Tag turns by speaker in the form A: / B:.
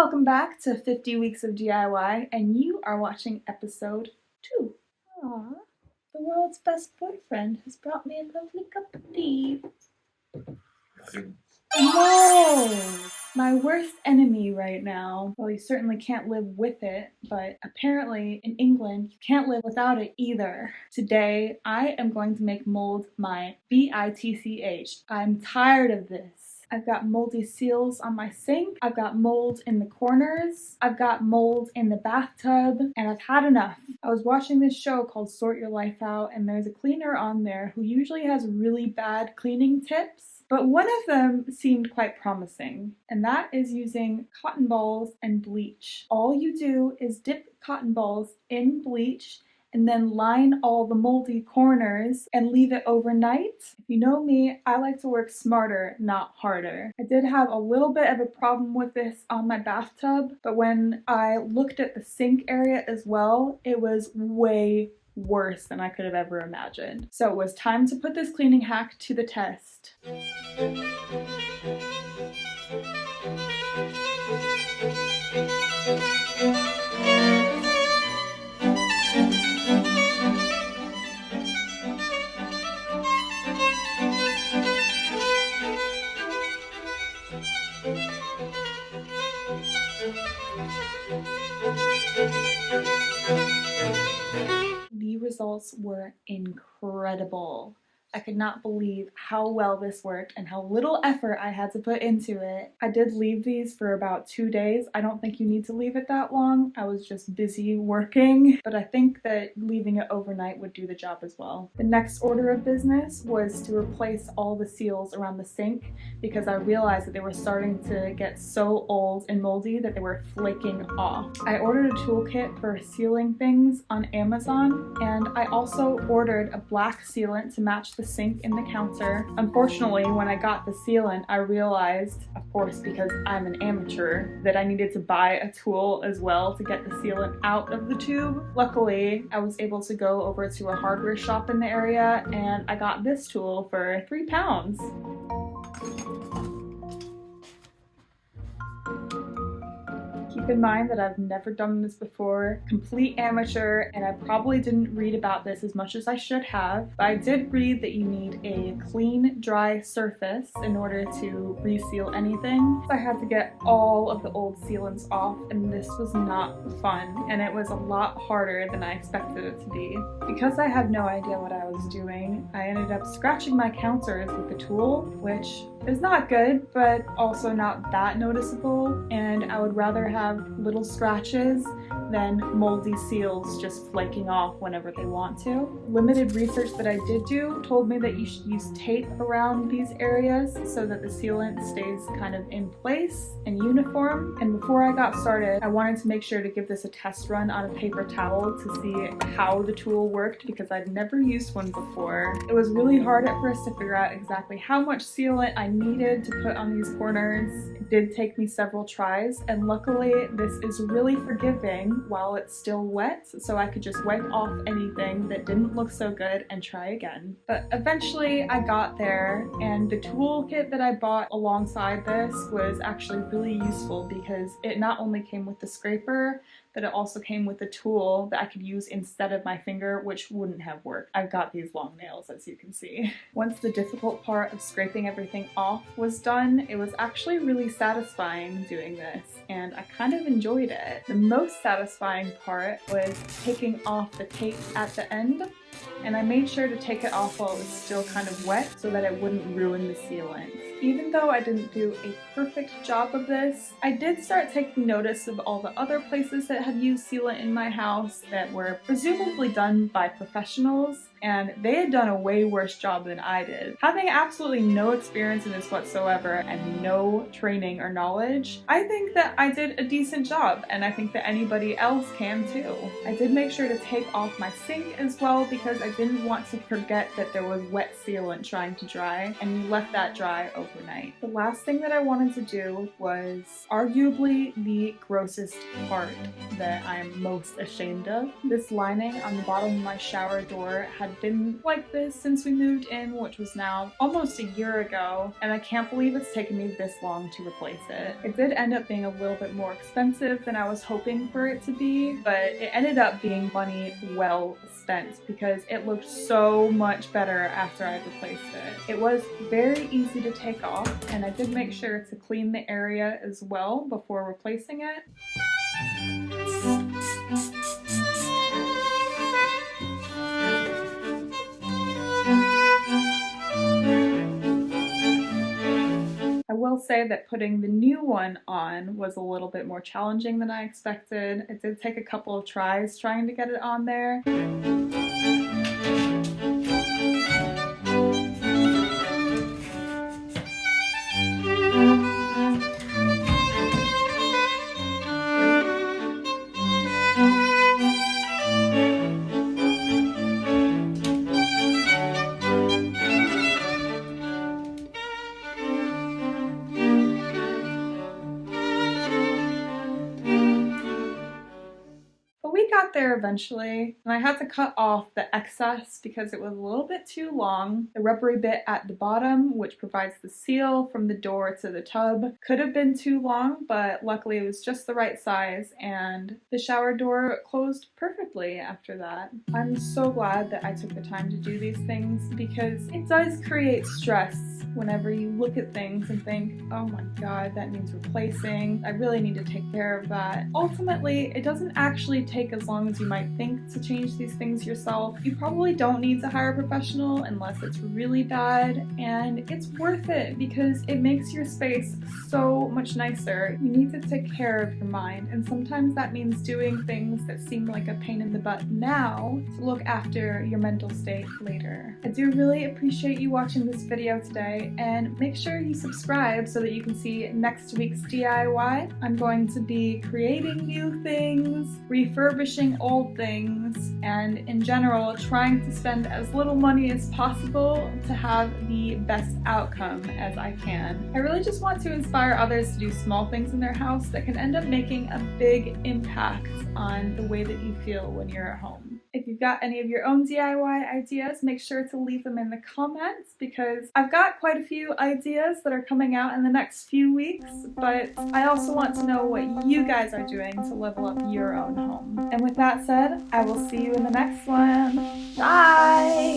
A: Welcome back to 50 Weeks of DIY, and you are watching episode 2. Aww, the world's best boyfriend has brought me a lovely cup of tea. No! My worst enemy right now. Well, you certainly can't live with it, but apparently in England, you can't live without it either. Today, I am going to make mold my bitch. I'm tired of this. I've got moldy seals on my sink, I've got mold in the corners, I've got mold in the bathtub, and I've had enough. I was watching this show called Sort Your Life Out, and there's a cleaner on there who usually has really bad cleaning tips. But one of them seemed quite promising, and that is using cotton balls and bleach. All you do is dip cotton balls in bleach and then line all the moldy corners and leave it overnight. If you know me, I like to work smarter, not harder. I did have a little bit of a problem with this on my bathtub, but when I looked at the sink area as well, it was way worse than I could have ever imagined. So it was time to put this cleaning hack to the test. The results were incredible. I could not believe how well this worked and how little effort I had to put into it. I did leave these for about 2 days. I don't think you need to leave it that long. I was just busy working, but I think that leaving it overnight would do the job as well. The next order of business was to replace all the seals around the sink because I realized that they were starting to get so old and moldy that they were flaking off. I ordered a toolkit for sealing things on Amazon, and I also ordered a black sealant to match the sink in the counter. Unfortunately, when I got the sealant, I realized, of course because I'm an amateur, that I needed to buy a tool as well to get the sealant out of the tube. Luckily, I was able to go over to a hardware shop in the area and I got this tool for £3. Keep in mind that I've never done this before, complete amateur, and I probably didn't read about this as much as I should have, but I did read that you need a clean, dry surface in order to reseal anything. So I had to get all of the old sealants off, and this was not fun, and it was a lot harder than I expected it to be. Because I had no idea what I was doing, I ended up scratching my counters with the tool, which is not good, but also not that noticeable, and I would rather have little scratches than moldy seals just flaking off whenever they want to. Limited research that I did do told me that you should use tape around these areas so that the sealant stays kind of in place and uniform. And before I got started, I wanted to make sure to give this a test run on a paper towel to see how the tool worked because I'd never used one before. It was really hard at first to figure out exactly how much sealant I needed to put on these corners. It did take me several tries, and luckily this is really forgiving while it's still wet, so I could just wipe off anything that didn't look so good and try again. But eventually I got there, and the toolkit that I bought alongside this was actually really useful because it not only came with the scraper, but it also came with a tool that I could use instead of my finger, which wouldn't have worked. I've got these long nails, as you can see. Once the difficult part of scraping everything off was done, it was actually really satisfying doing this, and I kind of enjoyed it. The most satisfying part was taking off the tape at the end, and I made sure to take it off while it was still kind of wet so that it wouldn't ruin the sealant. Even though I didn't do a perfect job of this, I did start taking notice of all the other places that had used sealant in my house that were presumably done by professionals, and they had done a way worse job than I did. Having absolutely no experience in this whatsoever and no training or knowledge, I think that I did a decent job, and I think that anybody else can too. I did make sure to take off my sink as well because I didn't want to forget that there was wet sealant trying to dry, and we left that dry overnight. The last thing that I wanted to do was arguably the grossest part that I am most ashamed of. This lining on the bottom of my shower door had had been like this since we moved in, which was now almost a year ago, and I can't believe it's taken me this long to replace it. It did end up being a little bit more expensive than I was hoping for it to be, but it ended up being money well spent because it looked so much better after I replaced it. It was very easy to take off, and I did make sure to clean the area as well before replacing it. I will say that putting the new one on was a little bit more challenging than I expected. It did take a couple of tries trying to get it on there. But we got there eventually, and I had to cut off the excess because it was a little bit too long. The rubbery bit at the bottom, which provides the seal from the door to the tub, could have been too long, but luckily it was just the right size, and the shower door closed perfectly after that. I'm so glad that I took the time to do these things because it does create stress whenever you look at things and think, oh my god, that needs replacing. I really need to take care of that. Ultimately, it doesn't actually take as long as you might think to change these things yourself. You probably don't need to hire a professional unless it's really bad, and it's worth it because it makes your space so much nicer. You need to take care of your mind, and sometimes that means doing things that seem like a pain in the butt now to look after your mental state later. I do really appreciate you watching this video today, and make sure you subscribe so that you can see next week's DIY. I'm going to be creating new things, refurbishing old things, and in general trying to spend as little money as possible to have the best outcome as I can. I really just want to inspire others to do small things in their house that can end up making a big impact on the way that you feel when you're at home. If you've got any of your own DIY ideas, make sure to leave them in the comments because I've got quite a few ideas that are coming out in the next few weeks, but I also want to know what you guys are doing to level up your own home. And with that said, I will see you in the next one. Bye!